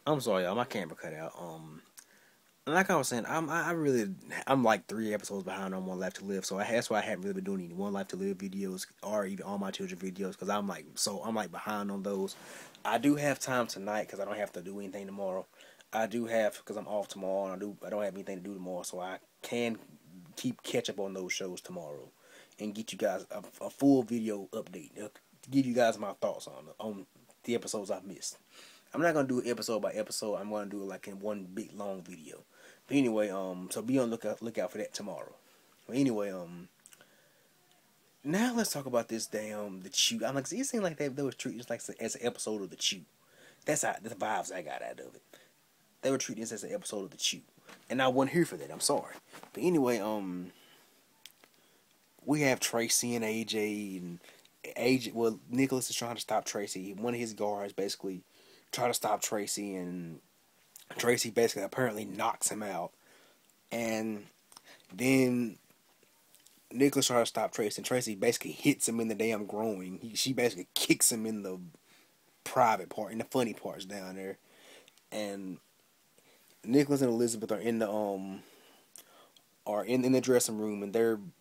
I'm sorry, y'all. My camera cut out. Like I was saying, I'm like 3 episodes behind on One Life to Live. So that's why I haven't really been doing any One Life to Live videos or even All My Children videos because I'm like behind on those. I do have time tonight because I don't have to do anything tomorrow. I do have because I'm off tomorrow and I don't have anything to do tomorrow, so I can keep catch up on those shows tomorrow and get you guys a full video update. Give you guys my thoughts on the episodes I've missed. I'm not gonna do it episode by episode. I'm gonna do it like in one big long video. But anyway, so be on lookout for that tomorrow. But anyway, now let's talk about this damn the Chew. I'm like, it seemed like they were treating this like as an episode of the Chew. That's how the vibes I got out of it. They were treating this as an episode of the Chew, and I wasn't here for that. I'm sorry. But anyway, we have Tracy and AJ and AJ. Well, Nicholas is trying to stop Tracy. One of his guards basically try to stop Tracy, and Tracy basically apparently knocks him out. And then Nicholas tries to stop Tracy, and Tracy basically hits him in the damn groin. She basically kicks him in the private part, in the funny parts down there. And Nicholas and Elizabeth are in the dressing room, and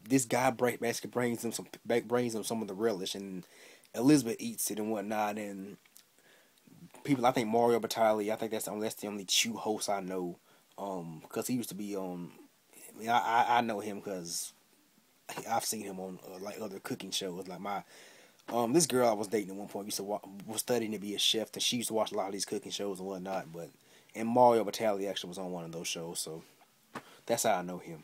this guy basically brings them some of the relish, and Elizabeth eats it and whatnot, and people, I think Mario Batali, I think that's the only Chew host I know, because he used to be on. I mean, I know him because I've seen him on like other cooking shows. Like my this girl I was dating at one point was studying to be a chef, and she used to watch a lot of these cooking shows and whatnot. But and Mario Batali actually was on one of those shows, so that's how I know him.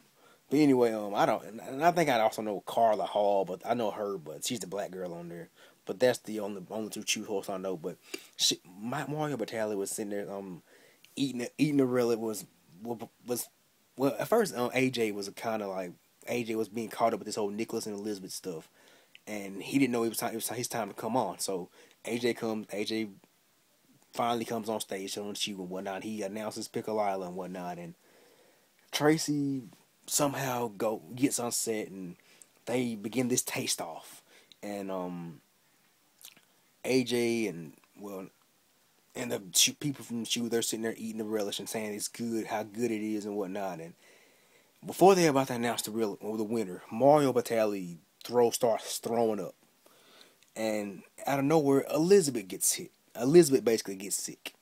But anyway, I don't, and I think I also know Carla Hall, but I know her, but she's the black girl on there. But that's the only two Chew hosts I know. But Mario Batali was sitting there eating the relic was well at first AJ was kind of like AJ was being caught up with this whole Nicholas and Elizabeth stuff, and he didn't know it was his time to come on. So AJ finally comes on stage showing Chew and whatnot. He announces Pickle Island and whatnot, and Tracy somehow gets on set, and they begin this taste off, and AJ and the people from the Chew, they're sitting there eating the relish and saying it's good, how good it is and whatnot. And before they're about to announce the winner, Mario Batali starts throwing up, and out of nowhere, Elizabeth gets hit. Elizabeth basically gets sick,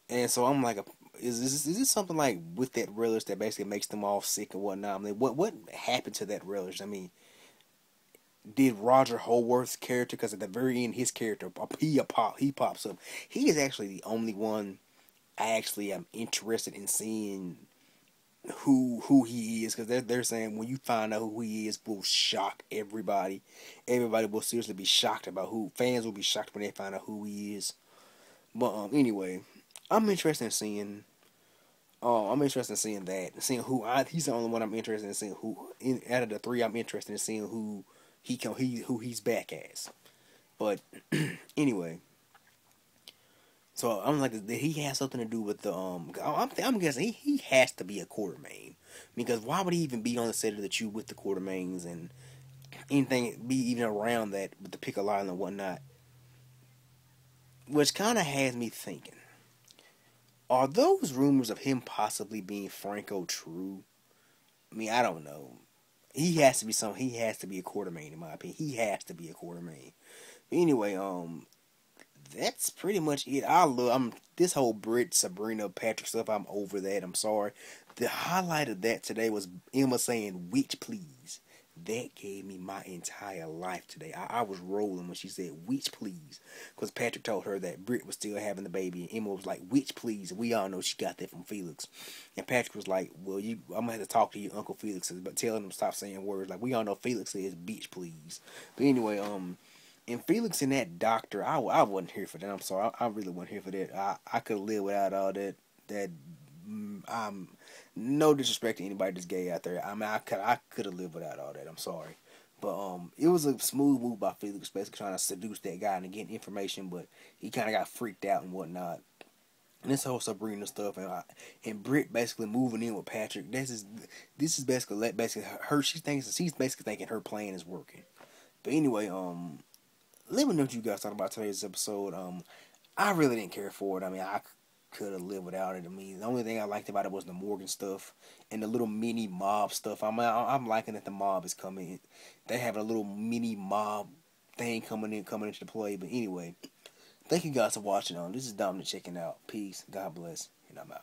and so I'm like, is this something like with that relish that basically makes them all sick and whatnot? I mean, what happened to that relish? I mean, did Roger Howarth's character? Because at the very end, his character he pops up. He is actually the only one I actually am interested in seeing who he is, because they're saying when you find out who he is will shock everybody. Everybody will seriously be shocked about who fans will be shocked when they find out who he is. But anyway, I'm interested in seeing. I'm interested in seeing that, seeing he's the only one I'm interested in seeing out of the three I'm interested in seeing who he's back as. But anyway, so I'm like, did he have something to do with the I'm guessing he has to be a Quartermain, because why would he even be on the set of the Chew with the Quartermains and anything be even around that with the Pickle Island and whatnot? Which kind of has me thinking, are those rumors of him possibly being Franco true? I mean, I don't know. He has to be He has to be a Quartermain in my opinion. He has to be a Quartermain. But anyway, that's pretty much it. I'm this whole Brit Sabrina Patrick stuff. I'm over that. I'm sorry. The highlight of that today was Emma saying "witch please." That gave me my entire life today. I was rolling when she said "witch please," because Patrick told her that Brit was still having the baby, and Emma was like "witch please." We all know she got that from Felix, and Patrick was like, "Well, I'm gonna have to talk to your Uncle Felix, but telling him to stop saying words like we all know Felix says "bitch please." But anyway, and Felix and that doctor, I wasn't here for that. I'm sorry, I really wasn't here for that. I could live without all that. I'm no disrespect to anybody that's gay out there. I mean, I could have lived without all that. I'm sorry, but it was a smooth move by Felix, basically trying to seduce that guy and get information, but he kind of got freaked out and whatnot. And this whole Sabrina stuff and Britt basically moving in with Patrick. This is basically her. She's basically thinking her plan is working. But anyway, let me know what you guys thought about today's episode. I really didn't care for it. I mean, could have lived without it. I mean, the only thing I liked about it was the Morgan stuff and the little mini mob stuff. I'm liking that the mob is coming. They have a little mini mob thing coming into play. But anyway, thank you guys for watching. This is Dominic checking out. Peace. God bless. And I'm out.